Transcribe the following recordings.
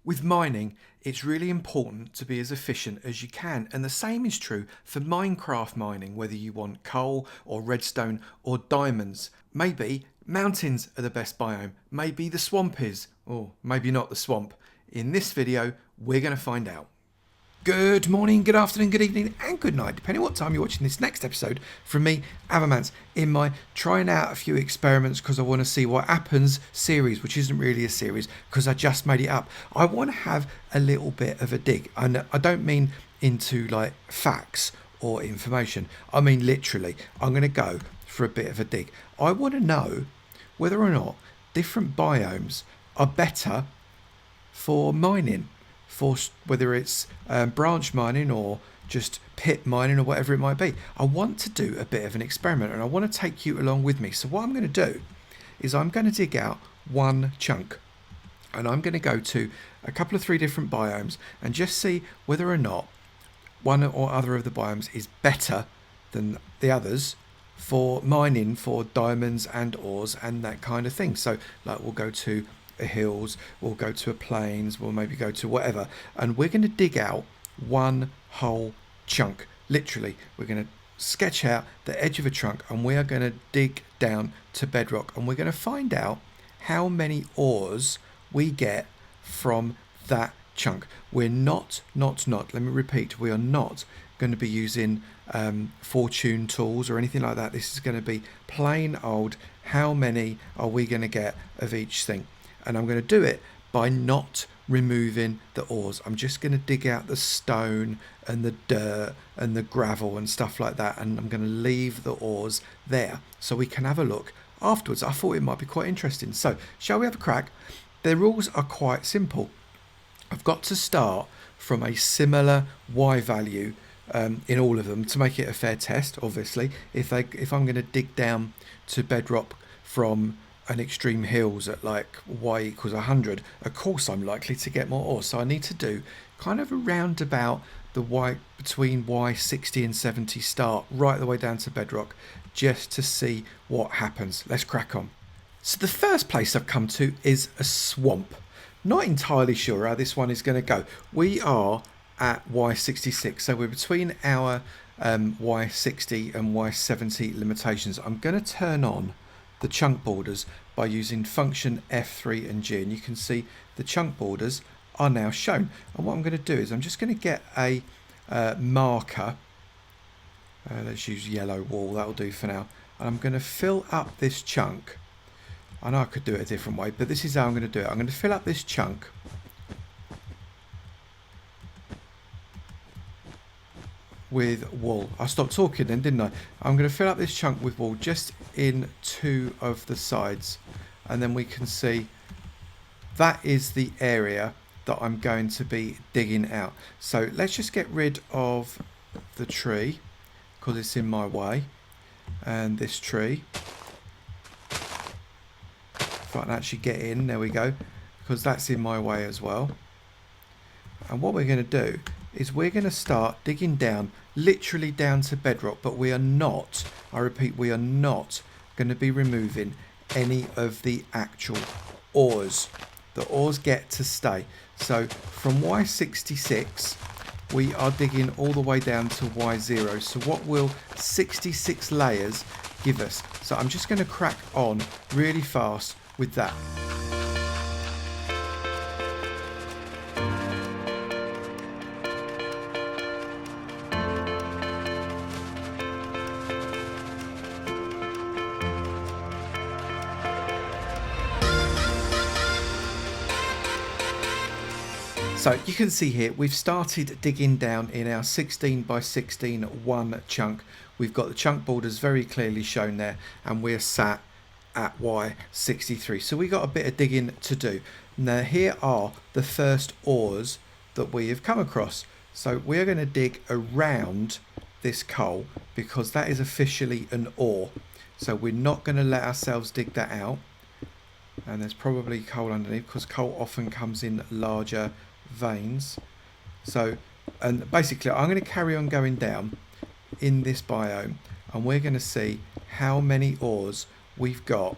With mining, it's really important to be as efficient as you can, and the same is true for Minecraft mining, whether you want coal or redstone or diamonds. Maybe mountains are the best biome, maybe the swamp is, or maybe not the swamp. In this video, we're going to find out. Good morning, good afternoon, good evening, and good night, depending on what time you're watching this next episode from me, Avomance, in my trying out a few experiments because I want to see what happens series, which isn't really a series because I just made it up. I want to have a little bit of a dig, and I don't mean into like facts or information. I mean literally, I'm going to go for a bit of a dig. I want to know whether or not different biomes are better for mining, for whether it's branch mining or just pit mining or whatever it might be. I want to do a bit of an experiment and I want to take you along with me. So what I'm going to do is I'm going to dig out one chunk and I'm going to go to a couple of 3 different biomes and just see whether or not one or other of the biomes is better than the others for mining for diamonds and ores and that kind of thing. So like we'll go to hills, we'll go to a plains, we'll maybe go to whatever, and we're going to dig out one whole chunk. Literally, we're going to sketch out the edge of a trunk and we are going to dig down to bedrock and we're going to find out how many ores we get from that chunk. We're not, let me repeat, we are not going to be using fortune tools or anything like that. This is going to be plain old, how many are we going to get of each thing? And I'm going to do it by not removing the ores. I'm just going to dig out the stone and the dirt and the gravel and stuff like that, and I'm going to leave the ores there so we can have a look afterwards. I thought it might be quite interesting. So shall we have a crack? The rules are quite simple. I've got to start from a similar Y value in all of them to make it a fair test. Obviously, if I'm going to dig down to bedrock from an extreme hills at like y equals 100, of course I'm likely to get more ore. So I need to do kind of around about the y between y 60 and 70 start right the way down to bedrock just to see what happens. Let's crack on. So the first place I've come to is a swamp. Not entirely sure how this one is going to go. We are at y66, so we're between our y60 and y70 limitations. I'm going to turn on the chunk borders by using function F3 and G, and you can see the chunk borders are now shown. And what I'm going to do is I'm just going to get a marker. Let's use yellow wall, that'll do for now. And I'm going to fill up this chunk. I know I could do it a different way, but this is how I'm going to do it. I'm going to fill up this chunk with wool. I stopped talking then, didn't I? I'm going to fill up this chunk with wool just in 2 of the sides, and then we can see that is the area that I'm going to be digging out. So let's just get rid of the tree because it's in my way, and this tree, if I can actually get in, there we go, because that's in my way as well. And what we're going to do is we're going to start digging down, literally down to bedrock, but we are not, I repeat, we are not going to be removing any of the actual ores. The ores get to stay. So from Y66, we are digging all the way down to Y0. So what will 66 layers give us? So I'm just going to crack on really fast with that. So you can see here we've started digging down in our 16 by 16 one chunk. We've got the chunk borders very clearly shown there and we're sat at Y63. So we got a bit of digging to do. Now here are the first ores that we have come across. So we're going to dig around this coal because that is officially an ore. So we're not going to let ourselves dig that out. And there's probably coal underneath because coal often comes in larger veins. So, and basically I'm going to carry on going down in this biome and we're going to see how many ores we've got.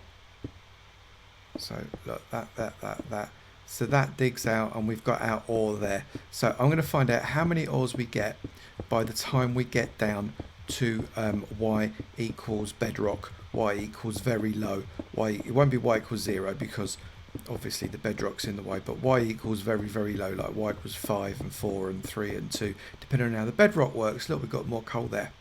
So look, that So that digs out and we've got our ore there. So I'm going to find out how many ores we get by the time we get down to y equals bedrock, y equals very low, it won't be y equals 0 because obviously the bedrock's in the way, but y equals very, very low, like y equals 5 and 4 and 3 and 2, depending on how the bedrock works. Look, we've got more coal there.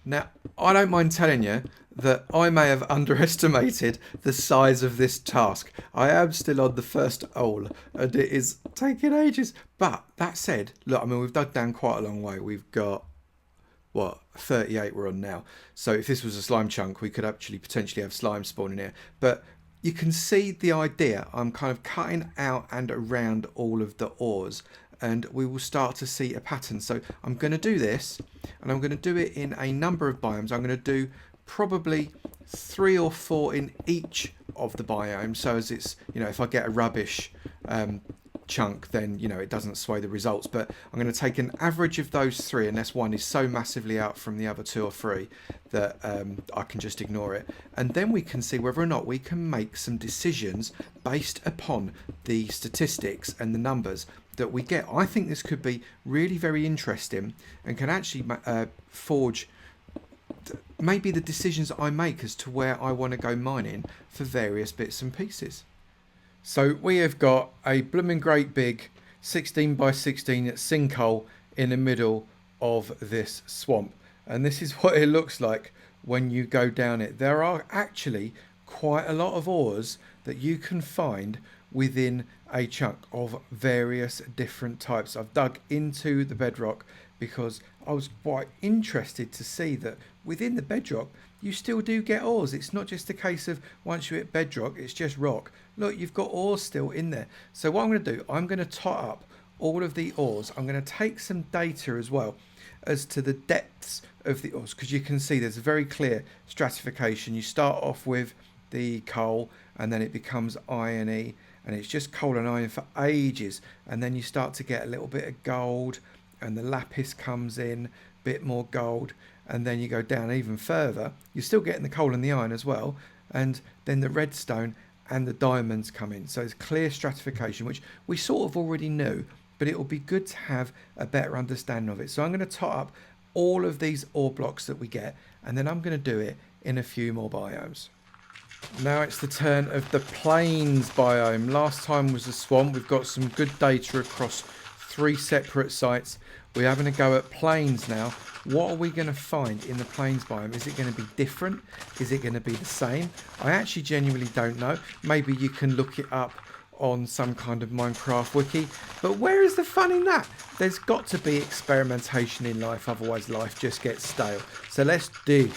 Now, I don't mind telling you that I may have underestimated the size of this task. I am still on the first hole and it is taking ages. But that said, look, I mean, we've dug down quite a long way. We've got, what, 38 we're on now. So if this was a slime chunk, we could actually potentially have slime spawning here. But you can see the idea. I'm kind of cutting out and around all of the ores and we will start to see a pattern. So I'm going to do this and I'm going to do it in a number of biomes. I'm going to do probably 3 or 4 in each of the biomes. So as it's, you know, if I get a rubbish chunk, then, you know, it doesn't sway the results. But I'm going to take an average of those 3 unless one is so massively out from the other 2 or 3 that I can just ignore it. And then we can see whether or not we can make some decisions based upon the statistics and the numbers that we get. I think this could be really very interesting and can actually forge maybe the decisions I make as to where I want to go mining for various bits and pieces. So we have got a blooming great big 16 by 16 sinkhole in the middle of this swamp, and this is what it looks like when you go down it. There are actually quite a lot of ores that you can find within a chunk of various different types. I've dug into the bedrock because I was quite interested to see that within the bedrock you still do get ores. It's not just a case of once you hit bedrock it's just rock. Look, you've got ores still in there. So what I'm going to do, I'm going to tot up all of the ores. I'm going to take some data as well as to the depths of the ores, because you can see there's a very clear stratification. You start off with the coal and then it becomes irony and it's just coal and iron for ages, and then you start to get a little bit of gold and the lapis comes in, bit more gold, and then you go down even further. You're still getting the coal and the iron as well, and then the redstone and the diamonds come in. So it's clear stratification, which we sort of already knew, but it will be good to have a better understanding of it. So I'm going to tot up all of these ore blocks that we get, and then I'm going to do it in a few more biomes. Now it's the turn of the plains biome. Last time was the swamp. We've got some good data across 3 separate sites. We're having a go at plains now. What are we going to find in the plains biome? Is it going to be different? Is it going to be the same? I actually genuinely don't know. Maybe you can look it up on some kind of Minecraft wiki. But where is the fun in that? There's got to be experimentation in life, otherwise life just gets stale. So let's dig.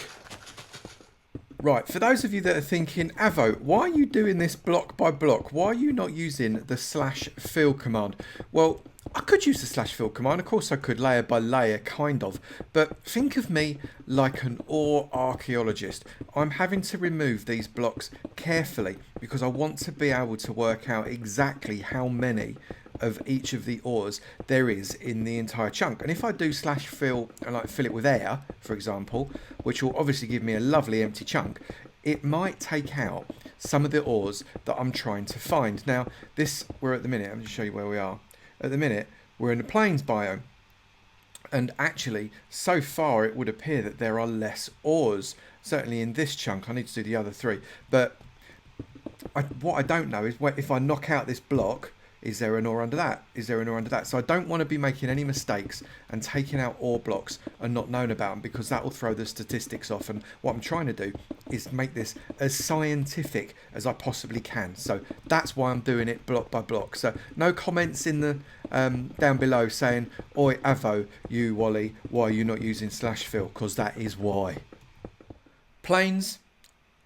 Right, for those of you that are thinking, Avo, why are you doing this block by block? Why are you not using the /fill command? Well, I could use the /fill command. Of course I could, layer by layer, kind of. But think of me like an ore archaeologist. I'm having to remove these blocks carefully because I want to be able to work out exactly how many of each of the ores there is in the entire chunk. And if I do /fill and like fill it with air, for example, which will obviously give me a lovely empty chunk, it might take out some of the ores that I'm trying to find. Now we're at the minute, I'm going to show you where we are. At the minute we're in the plains biome, and actually so far it would appear that there are less ores, certainly in this chunk. I need to do the other 3, but what I don't know is if I knock out this block, is there an ore under that? Is there an ore under that? So I don't want to be making any mistakes and taking out ore blocks and not knowing about them, because that will throw the statistics off. And what I'm trying to do is make this as scientific as I possibly can. So that's why I'm doing it block by block. So no comments in the down below saying, "Oi, Avo, you Wally, why are you not using /fill?" Because that is why. Plains,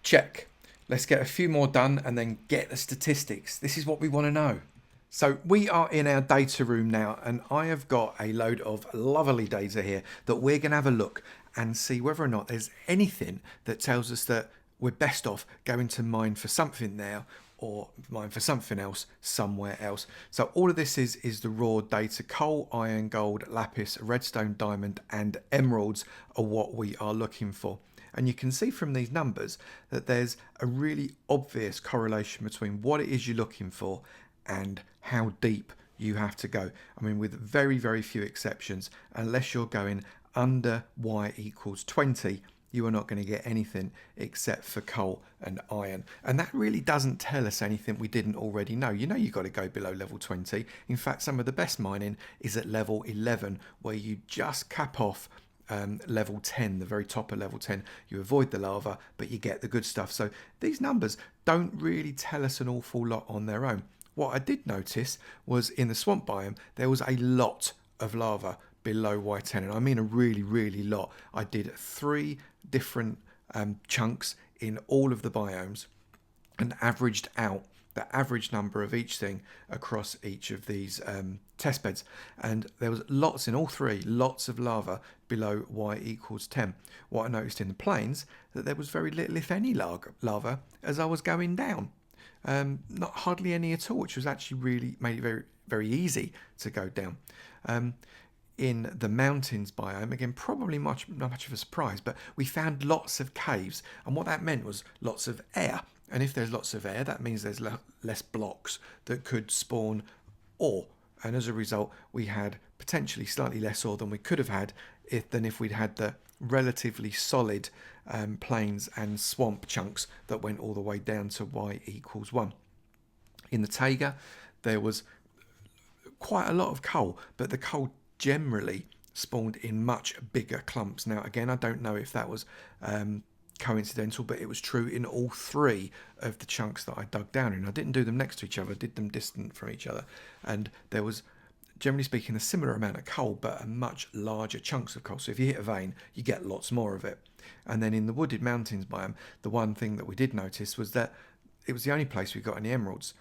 check. Let's get a few more done and then get the statistics. This is what we want to know. So we are in our data room now, and I have got a load of lovely data here that we're going to have a look and see whether or not there's anything that tells us that we're best off going to mine for something now or mine for something else somewhere else. So all of this is the raw data. Coal, iron, gold, lapis, redstone, diamond and emeralds are what we are looking for. And you can see from these numbers that there's a really obvious correlation between what it is you're looking for and how deep you have to go. I mean, with very, very few exceptions, unless you're going under y equals 20, you are not going to get anything except for coal and iron. And that really doesn't tell us anything we didn't already know. You know you've got to go below level 20. In fact, some of the best mining is at level 11, where you just cap off level 10, the very top of level 10. You avoid the lava, but you get the good stuff. So these numbers don't really tell us an awful lot on their own. What I did notice was in the swamp biome, there was a lot of lava below Y10, and I mean a really, really lot. I did 3 different chunks in all of the biomes and averaged out the average number of each thing across each of these test beds, and there was lots in all 3, lots of lava below y equals 10. What I noticed in the plains, that there was very little if any lava as I was going down. Not hardly any at all, which was actually really made it very, very easy to go down. In the mountains biome, again, probably not much of a surprise, but we found lots of caves, and what that meant was lots of air. And if there's lots of air, that means there's less blocks that could spawn ore. And as a result, we had potentially slightly less ore than we could have had than if we'd had the relatively solid plains and swamp chunks that went all the way down to y equals 1. In the taiga, there was quite a lot of coal, but the coal generally spawned in much bigger clumps. Now, again, I don't know if that was coincidental, but it was true in all 3 of the chunks that I dug down in. I didn't do them next to each other, I did them distant from each other, and there was, generally speaking, a similar amount of coal, but a much larger chunks of coal. So if you hit a vein, you get lots more of it. And then in the wooded mountains biome, the one thing that we did notice was that it was the only place we got any emeralds.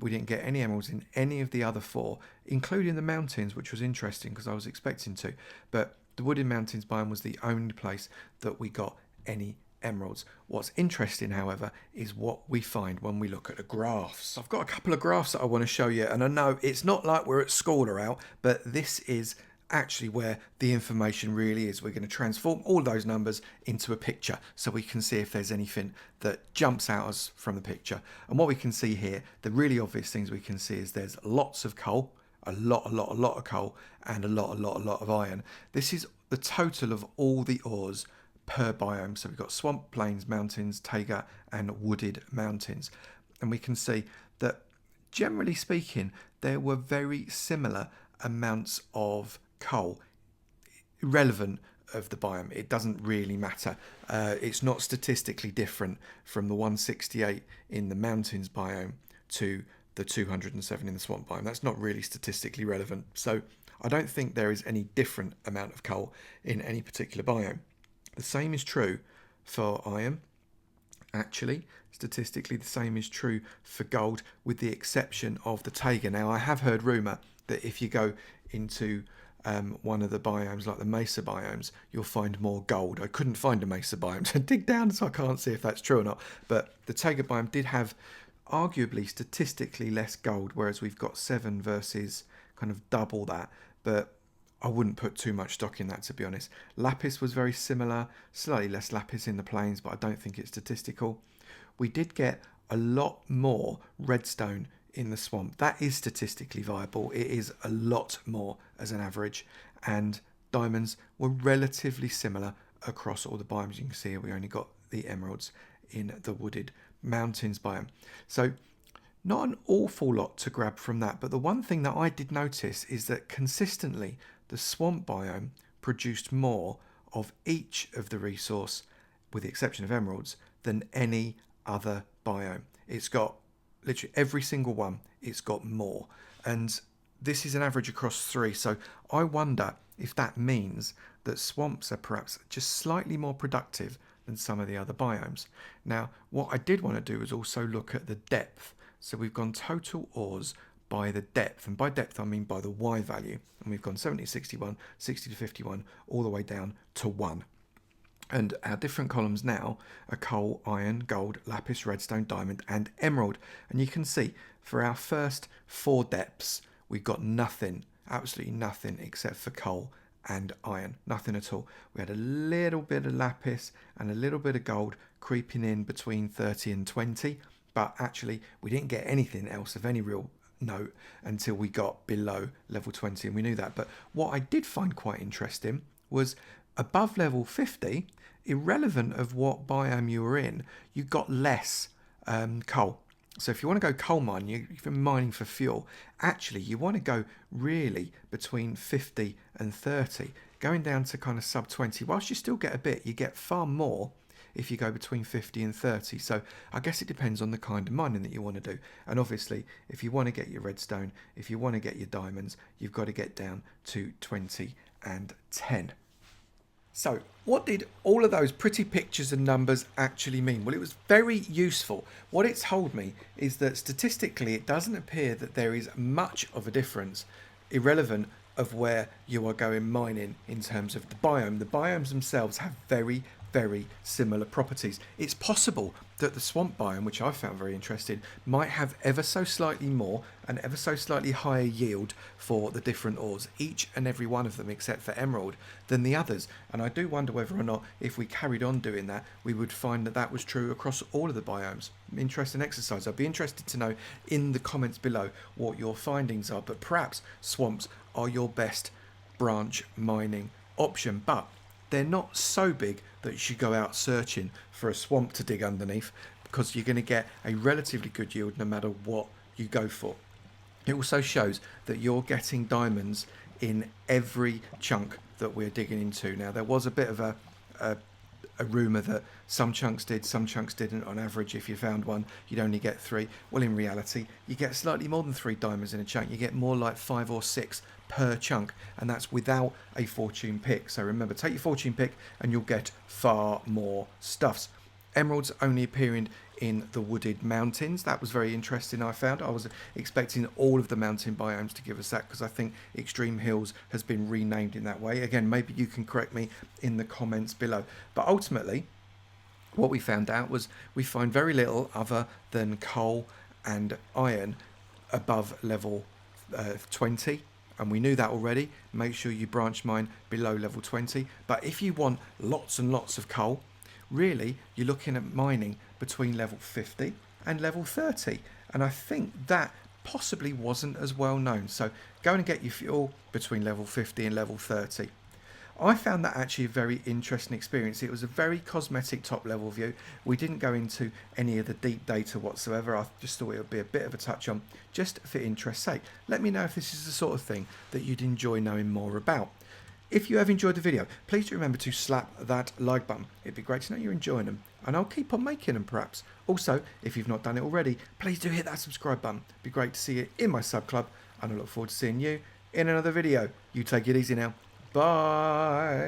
We didn't get any emeralds in any of the other 4, including the mountains, which was interesting because I was expecting to. But the wooded mountains biome was the only place that we got any emeralds. What's interesting, however, is what we find when we look at the graphs. I've got a couple of graphs that I want to show you, and I know it's not like we're at school or out, but this is actually where the information really is. We're going to transform all those numbers into a picture so we can see if there's anything that jumps out us from the picture. And what we can see here, the really obvious things we can see is there's lots of coal, a lot of coal, and a lot of iron. This is the total of all the ores per biome. So we've got swamp, plains, mountains, taiga, and wooded mountains. And we can see that, generally speaking, there were very similar amounts of coal, irrelevant of the biome. It doesn't really matter. It's not statistically different from the 168 in the mountains biome to the 207 in the swamp biome. That's not really statistically relevant. So I don't think there is any different amount of coal in any particular biome. The same is true for iron. Actually, statistically, the same is true for gold, with the exception of the taiga. Now, I have heard rumour that if you go into one of the biomes, like the mesa biomes, you'll find more gold. I couldn't find a mesa biome to dig down, so I can't see if that's true or not. But the taiga biome did have arguably statistically less gold, whereas we've got 7 versus kind of double that. But I wouldn't put too much stock in that, to be honest. Lapis was very similar, slightly less lapis in the plains, but I don't think it's statistical. We did get a lot more redstone in the swamp. That is statistically viable. It is a lot more as an average, and diamonds were relatively similar across all the biomes. You can see here we only got the emeralds in the wooded mountains biome. So not an awful lot to grab from that, but the one thing that I did notice is that consistently the swamp biome produced more of each of the resource, with the exception of emeralds, than any other biome. It's got literally every single one, it's got more. And this is an average across 3, so I wonder if that means that swamps are perhaps just slightly more productive than some of the other biomes. Now, what I did want to do is also look at the depth. So we've gone total ores by the depth, and by depth I mean by the Y value, and we've gone 70 to 61, 60 to 51, all the way down to 1. And our different columns now are coal, iron, gold, lapis, redstone, diamond, and emerald. And you can see for our first 4 depths, we've got nothing, absolutely nothing, except for coal and iron, nothing at all. We had a little bit of lapis and a little bit of gold creeping in between 30 and 20, but actually we didn't get anything else of any real note until we got below level 20, and we knew that. But what I did find quite interesting was above level 50, irrelevant of what biome you were in, you got less coal. So if you want to go coal mining, you've been mining for fuel, actually you want to go really between 50 and 30. Going down to kind of sub 20, whilst you still get a bit, you get far more if you go between 50 and 30. So I guess it depends on the kind of mining that you want to do. And obviously, if you want to get your redstone, if you want to get your diamonds, you've got to get down to 20 and 10. So, what did all of those pretty pictures and numbers actually mean? Well, it was very useful. What it's told me is that statistically, it doesn't appear that there is much of a difference, irrelevant of where you are going mining in terms of the biome. The biomes themselves have very, very similar properties. It's possible that the swamp biome, which I found very interesting, might have ever so slightly more and ever so slightly higher yield for the different ores, each and every one of them except for emerald, than the others. And I do wonder whether or not if we carried on doing that, we would find that that was true across all of the biomes. Interesting exercise. I'd be interested to know in the comments below what your findings are, but perhaps swamps are your best branch mining option, but they're not so big that you should go out searching for a swamp to dig underneath, because you're going to get a relatively good yield no matter what you go for. It also shows that you're getting diamonds in every chunk that we're digging into. Now, there was a bit of a rumour that some chunks did, some chunks didn't. On average, if you found one, you'd only get 3. Well, in reality, you get slightly more than 3 diamonds in a chunk. You get more like 5 or 6 per chunk, and that's without a fortune pick. So remember, take your fortune pick and you'll get far more stuffs. Emeralds only appearing in the wooded mountains. That was very interesting, I found. I was expecting all of the mountain biomes to give us that, because I think Extreme Hills has been renamed in that way. Again, maybe you can correct me in the comments below. But ultimately, what we found out was we find very little other than coal and iron above level 20. And we knew that already. Make sure you branch mine below level 20. But if you want lots and lots of coal, really, you're looking at mining between level 50 and level 30. And I think that possibly wasn't as well known. So go and get your fuel between level 50 and level 30. I found that actually a very interesting experience. It was a very cosmetic top level view. We didn't go into any of the deep data whatsoever. I just thought it would be a bit of a touch on, just for interest's sake. Let me know if this is the sort of thing that you'd enjoy knowing more about. If you have enjoyed the video, please do remember to slap that like button. It'd be great to know you're enjoying them, and I'll keep on making them perhaps. Also, if you've not done it already, please do hit that subscribe button. It'd be great to see you in my sub club, and I look forward to seeing you in another video. You take it easy now. Bye.